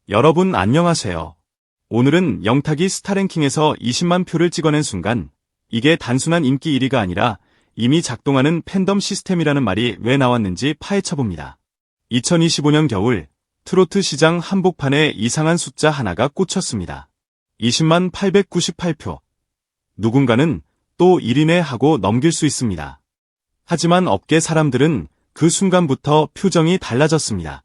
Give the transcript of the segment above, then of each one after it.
여러분 안녕하세요. 오늘은 영탁이 스타랭킹에서 20만 표를 찍어낸 순간 이게 단순한 인기 1위가 아니라 이미 작동하는 팬덤 시스템이라는 말이 왜 나왔는지 파헤쳐봅니다. 2025년 겨울 트로트 시장 한복판에 이상한 숫자 하나가 꽂혔습니다. 20만 898표. 누군가는 또 1위네 하고 넘길 수 있습니다. 하지만 업계 사람들은 그 순간부터 표정이 달라졌습니다.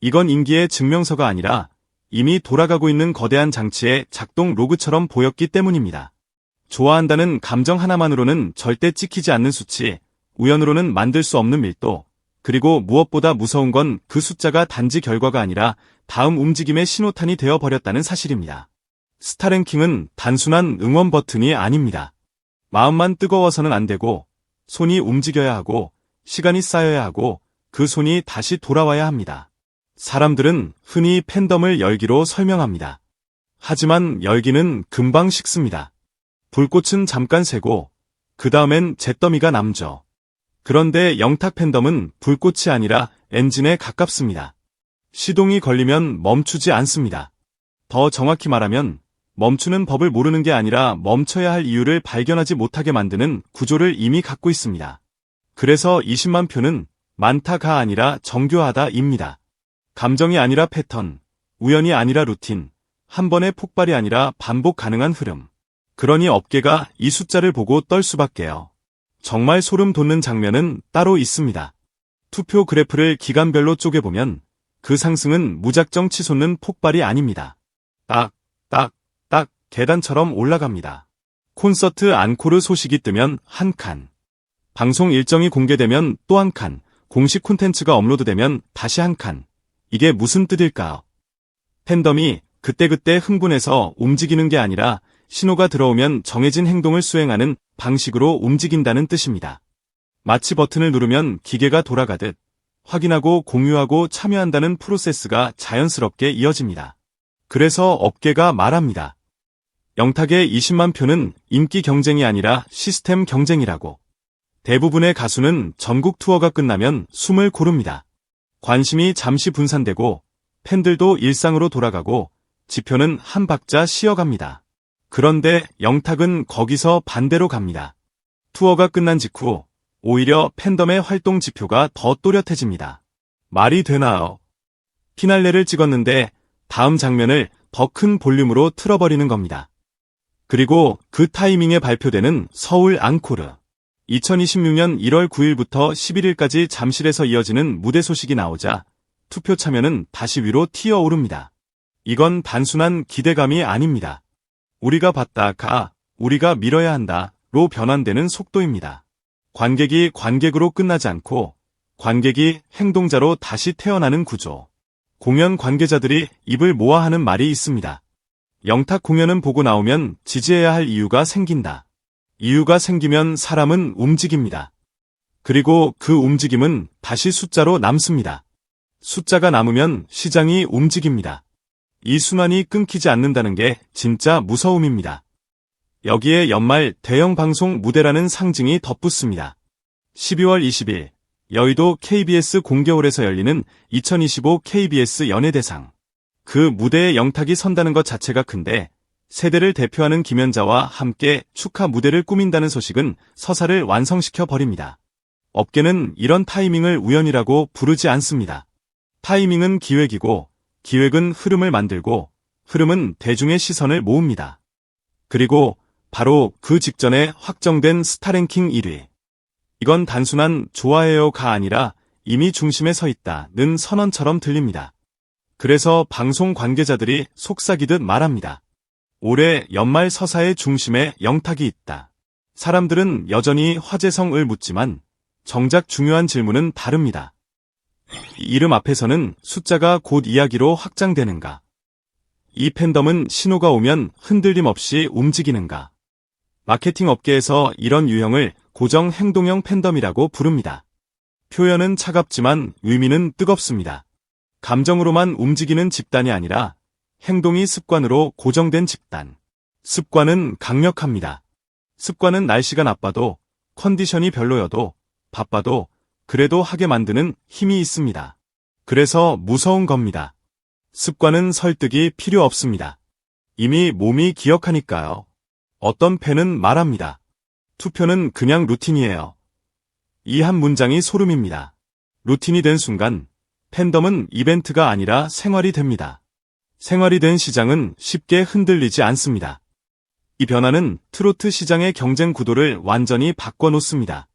이건 인기의 증명서가 아니라 이미 돌아가고 있는 거대한 장치의 작동 로그처럼 보였기 때문입니다. 좋아한다는 감정 하나만으로는 절대 찍히지 않는 수치, 우연으로는 만들 수 없는 밀도, 그리고 무엇보다 무서운 건 그 숫자가 단지 결과가 아니라 다음 움직임의 신호탄이 되어버렸다는 사실입니다. 스타랭킹은 단순한 응원 버튼이 아닙니다. 마음만 뜨거워서는 안 되고, 손이 움직여야 하고, 시간이 쌓여야 하고, 그 손이 다시 돌아와야 합니다. 사람들은 흔히 팬덤을 열기로 설명합니다. 하지만 열기는 금방 식습니다. 불꽃은 잠깐 새고 그 다음엔 잿더미가 남죠. 그런데 영탁 팬덤은 불꽃이 아니라 엔진에 가깝습니다. 시동이 걸리면 멈추지 않습니다. 더 정확히 말하면 멈추는 법을 모르는 게 아니라 멈춰야 할 이유를 발견하지 못하게 만드는 구조를 이미 갖고 있습니다. 그래서 20만 표는 많다가 아니라 정교하다입니다. 감정이 아니라 패턴, 우연이 아니라 루틴, 한 번의 폭발이 아니라 반복 가능한 흐름. 그러니 업계가 이 숫자를 보고 떨 수밖에요. 정말 소름 돋는 장면은 따로 있습니다. 투표 그래프를 기간별로 쪼개보면 그 상승은 무작정 치솟는 폭발이 아닙니다. 딱, 딱, 딱 계단처럼 올라갑니다. 콘서트 앙코르 소식이 뜨면 한 칸. 방송 일정이 공개되면 또 한 칸. 공식 콘텐츠가 업로드되면 다시 한 칸. 이게 무슨 뜻일까요? 팬덤이 그때그때 흥분해서 움직이는 게 아니라 신호가 들어오면 정해진 행동을 수행하는 방식으로 움직인다는 뜻입니다. 마치 버튼을 누르면 기계가 돌아가듯 확인하고 공유하고 참여한다는 프로세스가 자연스럽게 이어집니다. 그래서 업계가 말합니다. 영탁의 20만 표는 인기 경쟁이 아니라 시스템 경쟁이라고. 대부분의 가수는 전국 투어가 끝나면 숨을 고릅니다. 관심이 잠시 분산되고 팬들도 일상으로 돌아가고 지표는 한 박자 쉬어갑니다. 그런데 영탁은 거기서 반대로 갑니다. 투어가 끝난 직후 오히려 팬덤의 활동 지표가 더 또렷해집니다. 말이 되나요? 피날레를 찍었는데 다음 장면을 더 큰 볼륨으로 틀어버리는 겁니다. 그리고 그 타이밍에 발표되는 서울 앙코르. 2026년 1월 9일부터 11일까지 잠실에서 이어지는 무대 소식이 나오자 투표 참여는 다시 위로 튀어오릅니다. 이건 단순한 기대감이 아닙니다. 우리가 봤다가 우리가 밀어야 한다로 변환되는 속도입니다. 관객이 관객으로 끝나지 않고 관객이 행동자로 다시 태어나는 구조. 공연 관계자들이 입을 모아 하는 말이 있습니다. 영탁 공연은 보고 나오면 지지해야 할 이유가 생긴다. 이유가 생기면 사람은 움직입니다. 그리고 그 움직임은 다시 숫자로 남습니다. 숫자가 남으면 시장이 움직입니다. 이 순환이 끊기지 않는다는 게 진짜 무서움입니다. 여기에 연말 대형 방송 무대라는 상징이 덧붙습니다. 12월 20일 여의도 KBS 공개홀에서 열리는 2025 KBS 연예대상. 그 무대에 영탁이 선다는 것 자체가 큰데 세대를 대표하는 김연자와 함께 축하 무대를 꾸민다는 소식은 서사를 완성시켜 버립니다. 업계는 이런 타이밍을 우연이라고 부르지 않습니다. 타이밍은 기획이고 기획은 흐름을 만들고 흐름은 대중의 시선을 모읍니다. 그리고 바로 그 직전에 확정된 스타랭킹 1위. 이건 단순한 좋아해요가 아니라 이미 중심에 서 있다는 선언처럼 들립니다. 그래서 방송 관계자들이 속삭이듯 말합니다. 올해 연말 서사의 중심에 영탁이 있다. 사람들은 여전히 화제성을 묻지만 정작 중요한 질문은 다릅니다. 이름 앞에서는 숫자가 곧 이야기로 확장되는가? 이 팬덤은 신호가 오면 흔들림 없이 움직이는가? 마케팅 업계에서 이런 유형을 고정 행동형 팬덤이라고 부릅니다. 표현은 차갑지만 의미는 뜨겁습니다. 감정으로만 움직이는 집단이 아니라 행동이 습관으로 고정된 집단. 습관은 강력합니다. 습관은 날씨가 나빠도, 컨디션이 별로여도, 바빠도, 그래도 하게 만드는 힘이 있습니다. 그래서 무서운 겁니다. 습관은 설득이 필요 없습니다. 이미 몸이 기억하니까요. 어떤 팬은 말합니다. 투표는 그냥 루틴이에요. 이 한 문장이 소름입니다. 루틴이 된 순간 팬덤은 이벤트가 아니라 생활이 됩니다. 생활이 된 시장은 쉽게 흔들리지 않습니다. 이 변화는 트로트 시장의 경쟁 구도를 완전히 바꿔놓습니다.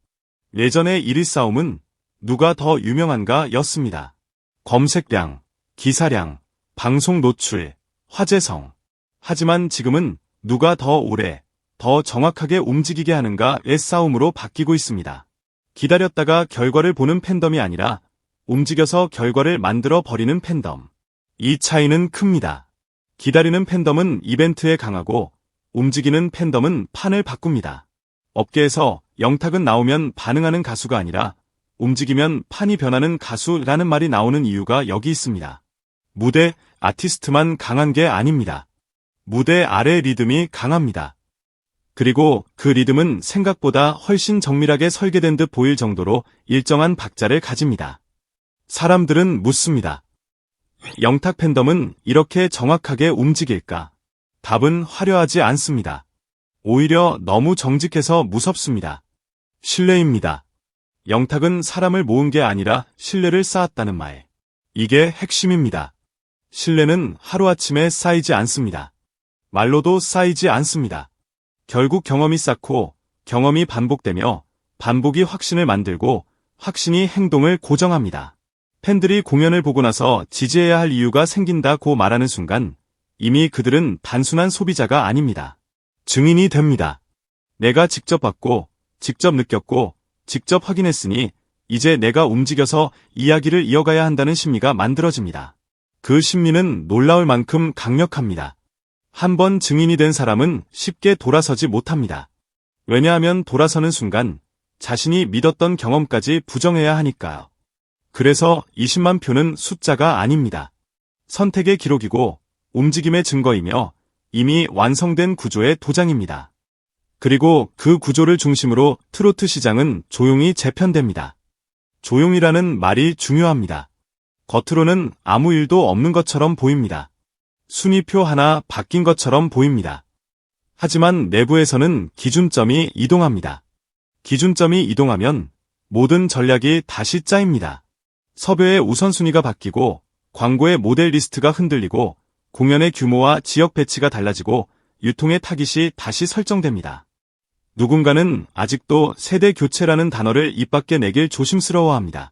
예전의 1위 싸움은 누가 더 유명한가 였습니다. 검색량, 기사량, 방송 노출, 화제성. 하지만 지금은 누가 더 오래, 더 정확하게 움직이게 하는가의 싸움으로 바뀌고 있습니다. 기다렸다가 결과를 보는 팬덤이 아니라 움직여서 결과를 만들어 버리는 팬덤. 이 차이는 큽니다. 기다리는 팬덤은 이벤트에 강하고 움직이는 팬덤은 판을 바꿉니다. 업계에서 영탁은 나오면 반응하는 가수가 아니라 움직이면 판이 변하는 가수라는 말이 나오는 이유가 여기 있습니다. 무대, 아티스트만 강한 게 아닙니다. 무대 아래 리듬이 강합니다. 그리고 그 리듬은 생각보다 훨씬 정밀하게 설계된 듯 보일 정도로 일정한 박자를 가집니다. 사람들은 묻습니다. 영탁 팬덤은 이렇게 정확하게 움직일까? 답은 화려하지 않습니다. 오히려 너무 정직해서 무섭습니다. 신뢰입니다. 영탁은 사람을 모은 게 아니라 신뢰를 쌓았다는 말. 이게 핵심입니다. 신뢰는 하루아침에 쌓이지 않습니다. 말로도 쌓이지 않습니다. 결국 경험이 쌓고 경험이 반복되며 반복이 확신을 만들고 확신이 행동을 고정합니다. 팬들이 공연을 보고 나서 지지해야 할 이유가 생긴다고 말하는 순간 이미 그들은 단순한 소비자가 아닙니다. 증인이 됩니다. 내가 직접 봤고, 직접 느꼈고, 직접 확인했으니 이제 내가 움직여서 이야기를 이어가야 한다는 심리가 만들어집니다. 그 심리는 놀라울 만큼 강력합니다. 한번 증인이 된 사람은 쉽게 돌아서지 못합니다. 왜냐하면 돌아서는 순간 자신이 믿었던 경험까지 부정해야 하니까요. 그래서 20만 표는 숫자가 아닙니다. 선택의 기록이고 움직임의 증거이며 이미 완성된 구조의 도장입니다. 그리고 그 구조를 중심으로 트로트 시장은 조용히 재편됩니다. 조용이라는 말이 중요합니다. 겉으로는 아무 일도 없는 것처럼 보입니다. 순위표 하나 바뀐 것처럼 보입니다. 하지만 내부에서는 기준점이 이동합니다. 기준점이 이동하면 모든 전략이 다시 짜입니다. 섭외의 우선순위가 바뀌고 광고의 모델 리스트가 흔들리고 공연의 규모와 지역 배치가 달라지고 유통의 타깃이 다시 설정됩니다. 누군가는 아직도 세대 교체라는 단어를 입 밖에 내길 조심스러워합니다.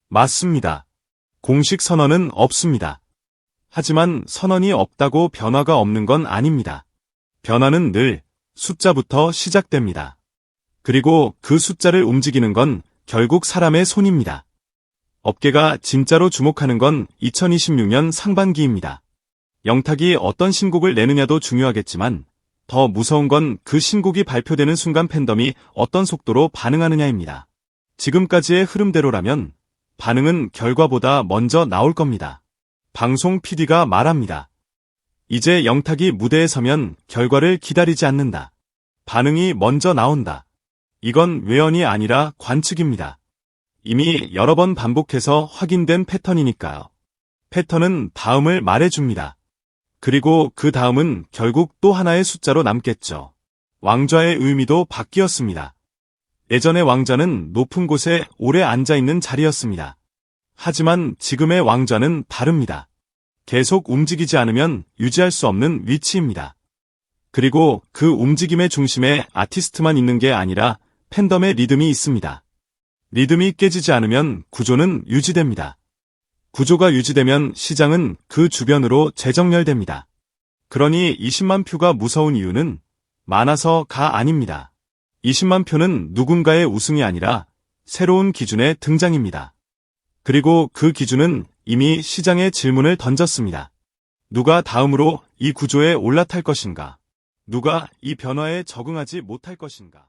맞습니다. 공식 선언은 없습니다. 하지만 선언이 없다고 변화가 없는 건 아닙니다. 변화는 늘 숫자부터 시작됩니다. 그리고 그 숫자를 움직이는 건 결국 사람의 손입니다. 업계가 진짜로 주목하는 건 2026년 상반기입니다. 영탁이 어떤 신곡을 내느냐도 중요하겠지만 더 무서운 건 그 신곡이 발표되는 순간 팬덤이 어떤 속도로 반응하느냐입니다. 지금까지의 흐름대로라면 반응은 결과보다 먼저 나올 겁니다. 방송 PD가 말합니다. 이제 영탁이 무대에 서면 결과를 기다리지 않는다. 반응이 먼저 나온다. 이건 외연이 아니라 관측입니다. 이미 여러 번 반복해서 확인된 패턴이니까요. 패턴은 다음을 말해줍니다. 그리고 그 다음은 결국 또 하나의 숫자로 남겠죠. 왕좌의 의미도 바뀌었습니다. 예전의 왕좌는 높은 곳에 오래 앉아있는 자리였습니다. 하지만 지금의 왕좌는 다릅니다. 계속 움직이지 않으면 유지할 수 없는 위치입니다. 그리고 그 움직임의 중심에 아티스트만 있는 게 아니라 팬덤의 리듬이 있습니다. 리듬이 깨지지 않으면 구조는 유지됩니다. 구조가 유지되면 시장은 그 주변으로 재정렬됩니다. 그러니 20만 표가 무서운 이유는 많아서가 아닙니다. 20만 표는 누군가의 우승이 아니라 새로운 기준의 등장입니다. 그리고 그 기준은 이미 시장에 질문을 던졌습니다. 누가 다음으로 이 구조에 올라탈 것인가? 누가 이 변화에 적응하지 못할 것인가?